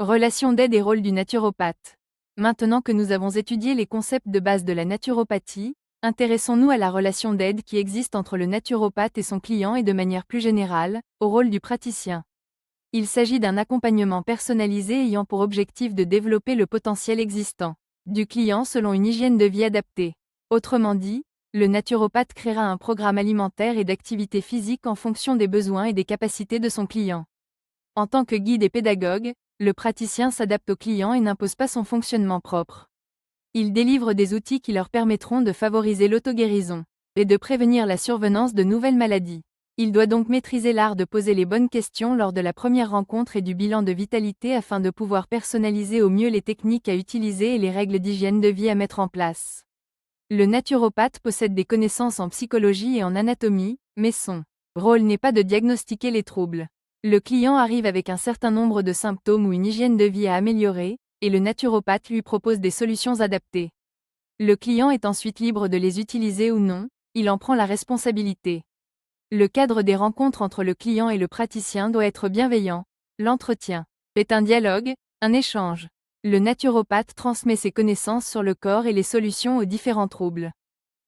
Relation d'aide et rôle du naturopathe. Maintenant que nous avons étudié les concepts de base de la naturopathie, intéressons-nous à la relation d'aide qui existe entre le naturopathe et son client et de manière plus générale, au rôle du praticien. Il s'agit d'un accompagnement personnalisé ayant pour objectif de développer le potentiel existant du client selon une hygiène de vie adaptée. Autrement dit, le naturopathe créera un programme alimentaire et d'activité physique en fonction des besoins et des capacités de son client. En tant que guide et pédagogue, le praticien s'adapte au client et n'impose pas son fonctionnement propre. Il délivre des outils qui leur permettront de favoriser l'auto-guérison et de prévenir la survenance de nouvelles maladies. Il doit donc maîtriser l'art de poser les bonnes questions lors de la première rencontre et du bilan de vitalité afin de pouvoir personnaliser au mieux les techniques à utiliser et les règles d'hygiène de vie à mettre en place. Le naturopathe possède des connaissances en psychologie et en anatomie, mais son rôle n'est pas de diagnostiquer les troubles. Le client arrive avec un certain nombre de symptômes ou une hygiène de vie à améliorer, et le naturopathe lui propose des solutions adaptées. Le client est ensuite libre de les utiliser ou non, il en prend la responsabilité. Le cadre des rencontres entre le client et le praticien doit être bienveillant. L'entretien est un dialogue, un échange. Le naturopathe transmet ses connaissances sur le corps et les solutions aux différents troubles.